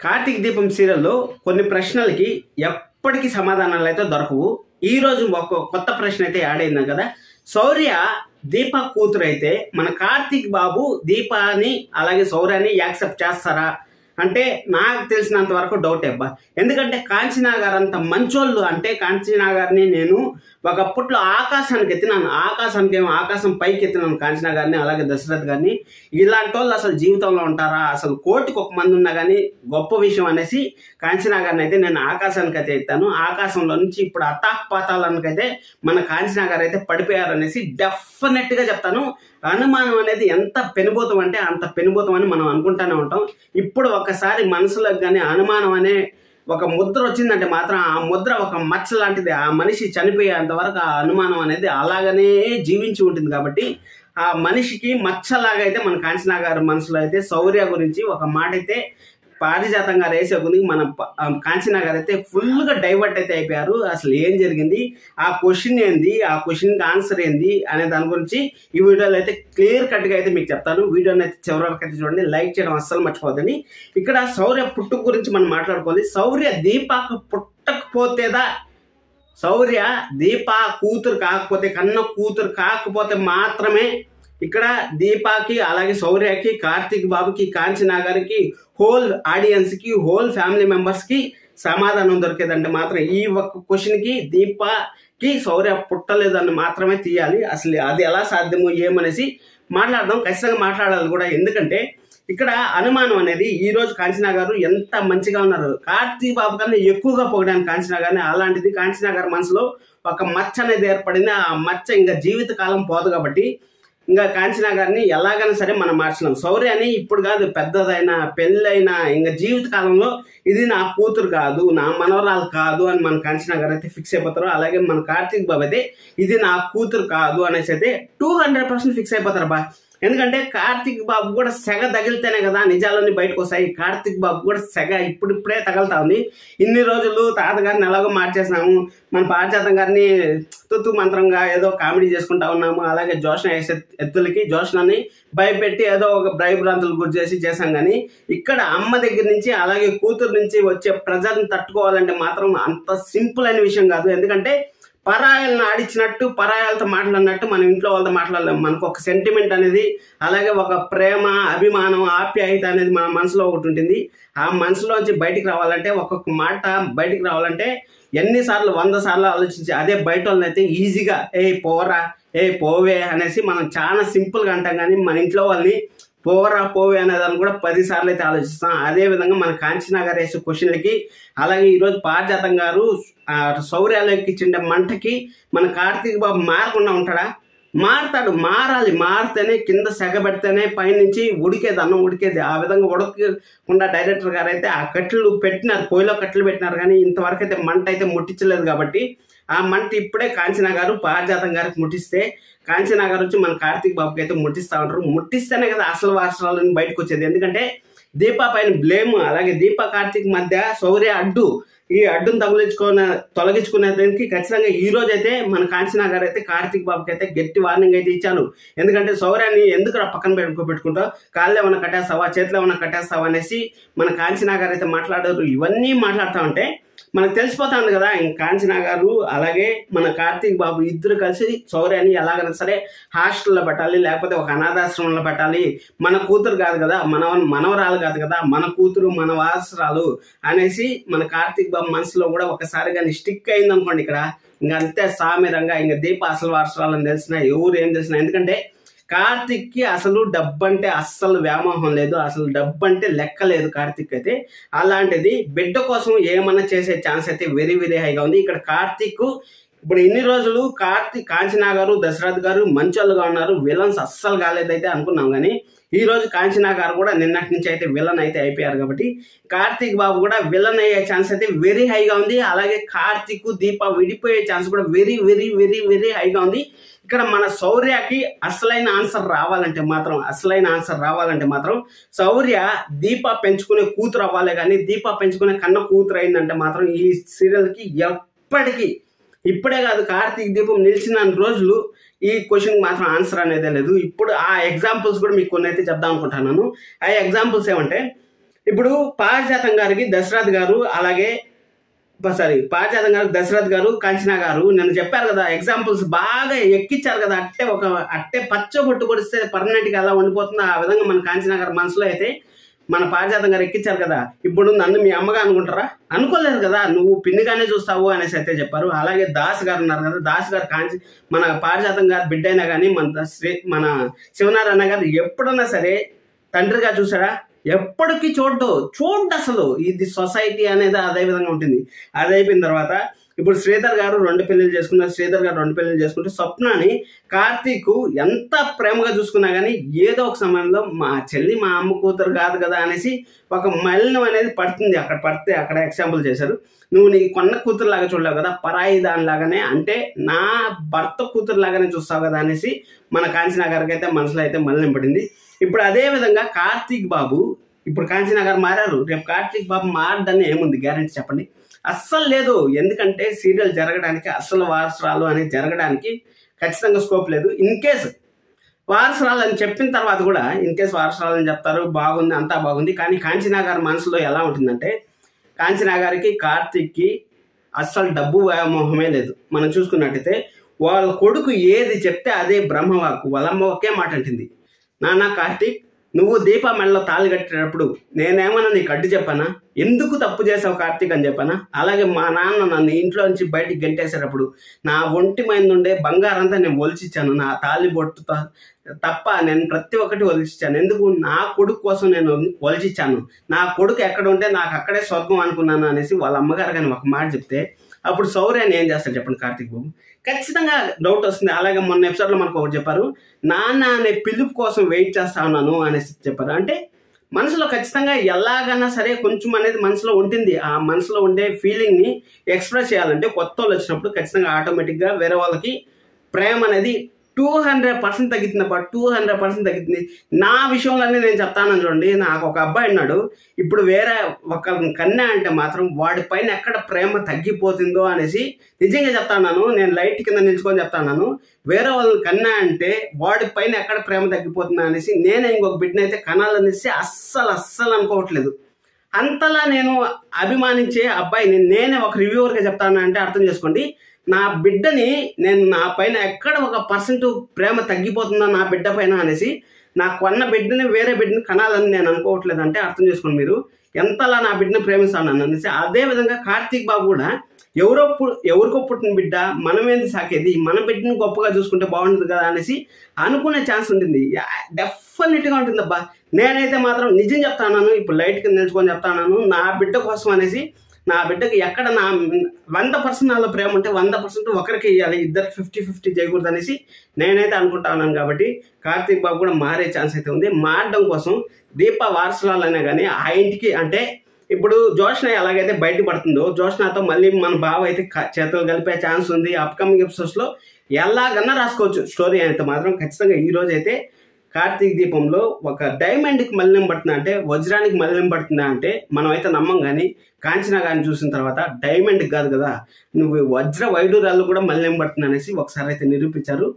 కార్తీక దీపం సీరియల్లో కొన్ని ప్రశ్నలకి ఎప్పటికీ సమాధానాలు అయితే దొరకవు. ఈ రోజు ఒక కొత్త ప్రశ్న అయితే యాడ్ అయింది కదా. శౌర్య దీప కూతురు అయితే మన కార్తీక్ బాబు దీపాని అలాగే శౌర్యాన్ని యాక్సెప్ట్ చేస్తారా అంటే నాకు తెలిసినంత వరకు డౌట్ అబ్బా. ఎందుకంటే కాంచనా గారు అంత మంచోళ్ళు. అంటే కాంచనా గారిని నేను ఒకప్పట్లో ఆకాశానికి ఎత్తినాను, ఆకాశం పైకి ఎత్తినాను కాంచనా గారిని అలాగే దశరథ్ గారిని. ఇలాంటి వాళ్ళు అసలు జీవితంలో ఉంటారా, అసలు కోటికి ఒక మంది ఉన్నా కానీ గొప్ప విషయం అనేసి కాంచనా గారిని అయితే నేను ఆకాశానికి అయితే ఎత్తాను. ఆకాశంలో నుంచి ఇప్పుడు అతాపాతాలకైతే మన కాంచనా గారు అయితే పడిపోయారనేసి డెఫినెట్ గా చెప్తాను. అనుమానం అనేది ఎంత పెనుభూతం అంటే అంత పెనుభూతం అని మనం అనుకుంటూనే ఉంటాం. ఇప్పుడు ఒకసారి మనసులోకి కానీ అనుమానం అనే ఒక ముద్ర వచ్చిందంటే మాత్రం ఆ ముద్ర ఒక మచ్చ లాంటిది. ఆ మనిషి చనిపోయేంత వరకు ఆ అనుమానం అనేది అలాగనే జీవించి ఉంటుంది. కాబట్టి ఆ మనిషికి మచ్చలాగా అయితే మన కాంచనా గారి మనసులో అయితే శౌర్య గురించి ఒక మాట అయితే పారిజాతం గారు వేసే కొద్దికి మన కాంచనా గారు అయితే ఫుల్గా డైవర్ట్ అయితే అయిపోయారు. అసలు ఏం జరిగింది, ఆ క్వశ్చన్ ఏంది, ఆ క్వశ్చన్కి ఆన్సర్ ఏంది అనే దాని గురించి ఈ వీడియోలో అయితే క్లియర్ కట్గా అయితే మీకు చెప్తాను. వీడియోని అయితే చివరి వరకు అయితే చూడండి, లైక్ చేయడం అస్సలు మర్చిపోద్దని. ఇక్కడ శౌర్య పుట్టుక గురించి మనం మాట్లాడుకోవాలి. శౌర్య దీపాకు పుట్టకపోతేదా, శౌర్య దీప కూతురు కాకపోతే, కన్న కూతురు కాకపోతే మాత్రమే ఇక్కడ దీపాకి అలాగే శౌర్యకి కార్తీక్ బాబుకి కాంచనా గారికి హోల్ ఆడియన్స్కి హోల్ ఫ్యామిలీ మెంబర్స్కి సమాధానం దొరికేదంటే మాత్రం ఈ ఒక్క క్వశ్చన్కి దీపాకి శౌర్య పుట్టలేదని మాత్రమే తీయాలి. అసలు అది ఎలా సాధ్యమో ఏమనేసి మాట్లాడదాం, ఖచ్చితంగా మాట్లాడాలి కూడా. ఎందుకంటే ఇక్కడ అనుమానం అనేది ఈ రోజు కాంచనా గారు ఎంత మంచిగా ఉన్నారు, కార్తీక్ బాబు కన్నా ఎక్కువగా పొగిడాను కాంచనా గారిని. అలాంటిది కాంచనా గారి మనసులో ఒక మచ్చ అనేది ఏర్పడింది. ఆ మచ్చ ఇంకా జీవితకాలం పోదు. కాబట్టి ఇంకా కాంచనా గారిని ఎలాగైనా సరే మనం మార్చలేం. శౌర్యాన్ని ఇప్పుడు కాదు, పెద్దదైనా పెళ్ళైనా ఇంకా జీవితకాలంలో ఇది నా కూతురు కాదు, నా మనవరాలు కాదు అని మన కాంచనా గారు అయితే ఫిక్స్ అయిపోతారు. అలాగే మన కార్తీక్ బాబు అయితే ఇది నా కూతురు కాదు అనేసి అయితే 200% ఫిక్స్ అయిపోతారు బా. ఎందుకంటే కార్తీక్ బాబు కూడా సెగ తగిలితేనే కదా నిజాలన్నీ బయటకు వస్తాయి. కార్తీక్ బాబు కూడా సెగ ఇప్పుడిప్పుడే తగులుతా ఉంది. ఇన్ని రోజులు తాతగారిని ఎలాగో మార్చేసినాము, మన పారిజాతం గారిని తుత్తు మంత్రంగా ఏదో కామెడీ చేసుకుంటా ఉన్నాము. అలాగే జోష్న వేసే ఎత్తులకి జోష్నని భయపెట్టి ఏదో ఒక భయభ్రాంతులు గురి చేసాం. కానీ ఇక్కడ అమ్మ దగ్గర నుంచి అలాగే కూతురు నుంచి వచ్చే ప్రజలను తట్టుకోవాలంటే మాత్రం అంత సింపుల్ అయిన విషయం కాదు. ఎందుకంటే పరాయాలను ఆడించినట్టు పరాయాలతో మాట్లాడినట్టు మనం ఇంట్లో వాళ్ళతో మాట్లాడలేము. మనకు ఒక సెంటిమెంట్ అనేది అలాగే ఒక ప్రేమ అభిమానం ఆప్యాయత అనేది మన మనసులో ఒకటి ఉంటుంది. ఆ మనసులోంచి బయటికి రావాలంటే ఒక్కొక్క మాట బయటికి రావాలంటే ఎన్నిసార్లు 100 సార్లు ఆలోచించి అదే బయట వాళ్ళని అయితే ఈజీగా పోరా పోవే అనేసి మనం చాలా సింపుల్గా అంటాం. కానీ మన ఇంట్లో వాళ్ళని పోరా పోవే అనేదాన్ని కూడా 10 సార్లు అయితే ఆలోచిస్తాం. అదే విధంగా మన కాంచనా గారు వేసే క్వశ్చన్లకి అలాగే ఈరోజు పారిజాతం గారు శౌర్యాలకి ఇచ్చిన మంటకి మన కార్తీక్ బాబు మారకుండా ఉంటాడా? మారతాడు, మారాలి. మారితేనే కింద సెగబెడితేనే పైనుంచి ఉడికేది, అన్నం ఉడికేది. ఆ విధంగా ఉడకకుండా డైరెక్టర్ గారు అయితే ఆ కట్టెలు పెట్టినారు, పొయ్యిలో కట్టెలు పెట్టినారు. కానీ ఇంతవరకు అయితే మంట అయితే ముట్టించలేదు. కాబట్టి ఆ మంట ఇప్పుడే కాంచనా గారు పారిజాతం గారికి ముట్టిస్తే కాంచనా గారు వచ్చి మన కార్తీక్ బాబుకి అయితే ముట్టిస్తూ ఉంటారు. ముట్టిస్తేనే కదా అసలు వాస్తవాలను బయటకు వచ్చేది. ఎందుకంటే దీపా పైన బ్లేమ్, అలాగే దీప కార్తీక్ మధ్య శౌర్య అడ్డు, ఈ అడ్డును తొలగించుకునేదానికి ఖచ్చితంగా ఈ రోజు అయితే మన కాంచనా గారు అయితే కార్తీక్ బాబుకి అయితే గట్టి వార్నింగ్ అయితే ఇచ్చాను. ఎందుకంటే శౌర్యాన్ని ఎందుకు పక్కన పెట్టుకుంటావు, కాళ్ళు ఏమన్నా కట్టేస్తావా, చేతిలో ఏమన్నా కట్టేస్తావా అనేసి మన కాంచనా గారు అయితే మాట్లాడారు. ఇవన్నీ మాట్లాడుతూ ఉంటే మనకు తెలిసిపోతా ఉంది కదా. కాంచనా గారు అలాగే మన కార్తీక్ బాబు ఇద్దరు కలిసి శౌర్యాన్ని ఎలాగైనా సరే హాస్టల్లో పెట్టాలి, లేకపోతే ఒక అనాథాశ్రమంలో పెట్టాలి. మన కూతురు కాదు కదా, మనవరాలు కాదు కదా, మన కూతురు మన వారసురాలు అనేసి మన కార్తీక్ బాబు మనసులో కూడా ఒకసారి కానీ స్టిక్ అయింది అనుకోండి. ఇక్కడ ఇంక అంతే సామిరంగా ఇంక దీప అసలు వారసురాలని తెలిసిన ఎవరు ఏం తెలిసిన. ఎందుకంటే కార్తీక్కి అసలు డబ్బు అంటే అస్సలు వ్యామోహం లేదు, అసలు డబ్బు అంటే లెక్క లేదు కార్తీక్ అయితే. అలాంటిది బిడ్డ కోసం ఏమన్నా చేసే ఛాన్స్ అయితే వెరీ వెరీ హైగా ఉంది. ఇక్కడ కార్తీక్ ఇప్పుడు ఇన్ని రోజులు కాంచనా గారు దశరథ్ గారు మంచోళ్ళుగా ఉన్నారు, విలన్స్ అస్సలు కాలేదైతే అనుకున్నాం. కానీ ఈ రోజు కాంచనా గారు కూడా నిన్నటి నుంచి అయితే విలన్ అయితే అయిపోయారు. కాబట్టి కార్తీక్ బాబు కూడా విలన్ అయ్యే ఛాన్స్ అయితే వెరీ హైగా ఉంది. అలాగే కార్తీక్ దీప విడిపోయే ఛాన్స్ కూడా వెరీ వెరీ వెరీ వెరీ హైగా ఉంది. ఇక్కడ మన శౌర్యకి అసలైన ఆన్సర్ రావాలంటే మాత్రం శౌర్య దీప పెంచుకునే కూతురు అవ్వాలి. కానీ దీప పెంచుకునే కన్న కూతురు అయిందంటే మాత్రం ఈ సీరియల్కి ఎప్పటికీ, ఇప్పుడే కాదు కార్తీక్ దీపం నిలిచిన రోజులు ఈ క్వశ్చన్కి మాత్రం ఆన్సర్ అనేది లేదు. ఇప్పుడు ఆ ఎగ్జాంపుల్స్ కూడా మీకు కొన్ని అయితే చెప్దాం అనుకుంటున్నాను. ఆ ఎగ్జాంపుల్స్ ఏమంటే ఇప్పుడు పారిజాతం గారికి దశరథ్ గారు అలాగే పారిజాతం గారు దశరథ్ గారు కాంచనా గారు నన్ను చెప్పారు కదా, ఎగ్జాంపుల్స్ బాగా ఎక్కిచ్చారు కదా. అట్టే పచ్చబొట్టు పొడిస్తే పర్మనెంట్గా ఎలా ఉండిపోతుందో ఆ విధంగా మన కాంచనా గారి మనసులో అయితే మన పారిజాతం గారు ఎక్కిచ్చారు కదా. ఇప్పుడు నన్ను మీ అమ్మగా అనుకుంటారా? అనుకోలేదు కదా, నువ్వు పిన్నిగానే చూస్తావు అనేసి అయితే చెప్పారు. అలాగే దాస్ గారు ఉన్నారు కదా, దాస్ గారు మన పారిజాతం గారు బిడ్డ అయినా కానీ మన శివనారాయణ గారు ఎప్పుడన్నా సరే తండ్రిగా చూసాడా? ఎప్పటికీ చూడ్డు అసలు. ఇది సొసైటీ అనేది అదే విధంగా ఉంటుంది. అది అయిపోయిన తర్వాత ఇప్పుడు శ్రీధర్ గారు 2 పెళ్లిళ్ళు చేసుకున్నారు. శ్రీధర్ గారు 2 పెళ్లిళ్ళు చేసుకుంటే స్వప్నాని కార్తీక్ ఎంత ప్రేమగా చూసుకున్నా కానీ ఏదో ఒక సమయంలో మా చెల్లి మా అమ్మ కూతురు కాదు కదా అనేసి ఒక మలినం అనేది పడుతుంది. అక్కడ పడితే అక్కడ ఎగ్జాంపుల్ చేశారు. నువ్వు నీ కొన్న కూతురు లాగా చూడలేవు కదా, పరాయి దానిలాగానే, అంటే నా భర్త కూతురు లాగానే చూస్తావు కదా అనేసి మన కాంచనా గారికి అయితే మనసులో అయితే మలినం పడింది. ఇప్పుడు అదే విధంగా కార్తీక్ బాబు, ఇప్పుడు కాంచనా గారు మారారు, రేపు కార్తీక్ బాబు మారదని ఏముంది గ్యారెంటీ చెప్పండి? అస్సలు లేదు. ఎందుకంటే సీరియల్ జరగడానికి, అస్సలు వారసురాలు అనేది జరగడానికి ఖచ్చితంగా స్కోప్ లేదు. ఇన్ కేస్ వారసురాలు అని చెప్పిన తర్వాత కూడా వారసురాలు అని చెప్తారు, బాగుంది, అంతా బాగుంది. కానీ కాంచనా గారి మనసులో ఎలా ఉంటుందంటే, కాంచనా గారికి కార్తీక్కి అస్సలు డబ్బు వ్యామోహమే లేదు. మనం చూసుకున్నట్టయితే వాళ్ళ కొడుకు ఏది చెప్తే అదే బ్రహ్మవాకు. వాళ్ళమ్మ ఒకే మాట అంటుంది, నాన్న కార్తీక్ నువ్వు దీప మెడలో తాళి కట్టేటప్పుడు నేనేమన్నా నీకు అడ్డు చెప్పానా? ఎందుకు తప్పు చేసావు కార్తీక్ అని చెప్పానా? అలాగే మా నాన్న నన్ను ఇంట్లో నుంచి బయటికి గెంటేసేటప్పుడు నా ఒంటి మీద ఉండే బంగారంతా నేను ఒలిచిచ్చాను, నా తాళి బొట్టు తప్ప నేను ప్రతి ఒక్కటి ఒలిచిచ్చాను. ఎందుకు? నా కొడుకు కోసం నేను ఒలిచిచ్చాను. నా కొడుకు ఎక్కడ ఉంటే నాకు అక్కడే స్వర్గం అనుకున్నాను అనేసి వాళ్ళ అమ్మగారు కానీ ఒక మాట చెప్తే అప్పుడు శౌర్యాన్ని ఏం చేస్తాడు చెప్పండి కార్తీక్ బాబు? ఖచ్చితంగా డౌట్ వస్తుంది. అలాగే మొన్న ఎపిసోడ్లో మనకు ఒకటి చెప్పారు, నాన్న అనే పిలుపు కోసం వెయిట్ చేస్తా ఉన్నాను అనేసి చెప్పారు. అంటే మనసులో ఖచ్చితంగా ఎలాగన్నా సరే కొంచెం అనేది మనసులో ఉంటుంది. ఆ మనసులో ఉండే ఫీలింగ్ని ఎక్స్ప్రెస్ చేయాలంటే కొత్త వాళ్ళు వచ్చినప్పుడు ఖచ్చితంగా ఆటోమేటిక్గా వేరే వాళ్ళకి ప్రేమ అనేది 200% తగ్గుతుంది. 200% తగ్గుతుంది. నా విషయంలోనే నేను చెప్తాను చూడండి, నాకు ఒక అబ్బాయి ఉన్నాడు, ఇప్పుడు వేరే ఒక కన్యా అంటే మాత్రం వాడి పైన ఎక్కడ ప్రేమ తగ్గిపోతుందో అనేసి నిజంగా చెప్తాను. నేను లైట్ కింద నిల్చుకొని చెప్తాను, వేరే వాళ్ళని కన్యా అంటే వాడి పైన ఎక్కడ ప్రేమ తగ్గిపోతుందో అనేసి నేనే ఇంకొక బిడ్డని అయితే కనాలనేసి అస్సలు అనుకోవట్లేదు. అంతలా నేను అభిమానించే అబ్బాయిని నేనే ఒక రివ్యూవర్గా చెప్తాను అంటే అర్థం చేసుకోండి. నా బిడ్డని నేను నా పైన ఎక్కడ 1% ప్రేమ తగ్గిపోతుందా నా బిడ్డ పైన అనేసి నా కొన్న బిడ్డని వేరే బిడ్డని కనాలని నేను అనుకోవట్లేదు. అంటే అర్థం చేసుకోండి మీరు ఎంతలా నా బిడ్డని ప్రేమిస్తాను అనేసి. అదేవిధంగా కార్తీక్ బాబు కూడా ఎవరికో పుట్టిన బిడ్డ మనమేంది సాకేది, మన బిడ్డని గొప్పగా చూసుకుంటే బాగుంటుంది కదా అనేసి అనుకునే ఛాన్స్ ఉంటుంది. డెఫినెట్గా ఉంటుంది అబ్బా. నేనైతే మాత్రం నిజం చెప్తాను, ఇప్పుడు లైట్ కింద నిల్చుకొని చెప్తాను, నా బిడ్డ కోసం అనేసి నా బిడ్డకి ఎక్కడ నా 100% నాలో ప్రేమ ఉంటే 100% ఒకరికి ఇవ్వాలి, ఇద్దరికి 50-50 చేయకూడదు అనేసి నేనైతే అనుకుంటా ఉన్నాను. కాబట్టి కార్తీక్ బాబు కూడా మారే ఛాన్స్ అయితే ఉంది. మారడం కోసం దీప వారసురాలైనా కానీ ఆ ఇంటికి, అంటే ఇప్పుడు జోష్న ఎలాగైతే బయటపడుతుందో జోష్నతో మళ్ళీ మన బావ అయితే చేతులు కలిపే ఛాన్స్ ఉంది. అప్కమింగ్ ఎపిసోడ్స్లో ఎలాగన్నా రాసుకోవచ్చు స్టోరీ అయితే మాత్రం. ఖచ్చితంగా ఈ రోజు అయితే కార్తీక్ దీపంలో ఒక డైమండ్కి మలినం పడుతుందా అంటే, వజ్రానికి మలినం పడుతుందా అంటే మనం అయితే నమ్మం. కానీ కాంచనా గారిని చూసిన తర్వాత డైమండ్కి కాదు కదా, నువ్వు వజ్ర వైడూరాలు కూడా మలినం పడుతుంది అనేసి ఒకసారి అయితే నిరూపించారు.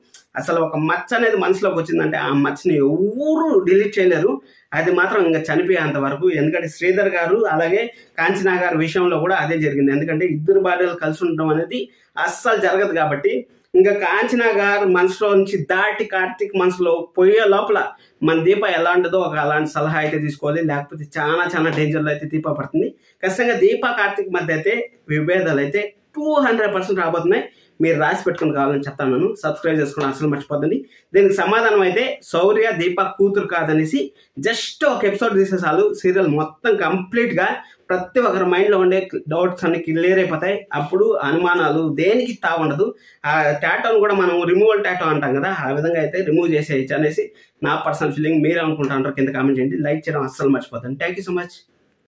అసలు ఒక మచ్చ అనేది మనసులోకి వచ్చిందంటే ఆ మచ్చని ఎవరు డిలీట్ చేయలేరు. అది మాత్రం ఇంకా చనిపోయేంత వరకు. ఎందుకంటే శ్రీధర్ గారు అలాగే కాంచనా గారి విషయంలో కూడా అదే జరిగింది. ఎందుకంటే ఇద్దరు భార్యలు కలిసి ఉండడం అనేది అస్సలు జరగదు. కాబట్టి ఇంకా కాంచనా గారు మనసులో నుంచి దాటి కార్తీక్ మనసులో పోయే లోపల మన దీప ఎలా ఉంటుందో ఒక అలాంటి సలహా అయితే తీసుకోవాలి. లేకపోతే చాలా డేంజర్లో అయితే దీప పడుతుంది. ఖచ్చితంగా దీప కార్తీక్ మధ్య అయితే విభేదాలు అయితే 200% రాబోతున్నాయి. మీరు రాసి పెట్టుకుని కావాలని చెప్తాను. సబ్స్క్రైబ్ చేసుకోవడం అసలు మర్చిపోద్దండి. దీనికి సమాధానం అయితే శౌర్య దీప కూతురు కాదనేసి జస్ట్ ఒక ఎపిసోడ్ తీసేసాలు సీరియల్ మొత్తం కంప్లీట్గా ప్రతి ఒక్కరి మైండ్లో ఉండే డౌట్స్ అన్ని క్లియర్ అయిపోతాయి. అప్పుడు అనుమానాలు దేనికి తాగుండదు. ఆ టాటోను కూడా మనం రిమూవల్ టాటో అంటాం కదా, ఆ విధంగా అయితే రిమూవ్ చేసేయచ్చు అనేసి నా పర్సనల్ ఫీలింగ్. మీరు అనుకుంటా ఉంటారు కింద కామెంట్ చేయండి. లైక్ చేయడం అస్సలు మర్చిపోతాను. Thank you so much.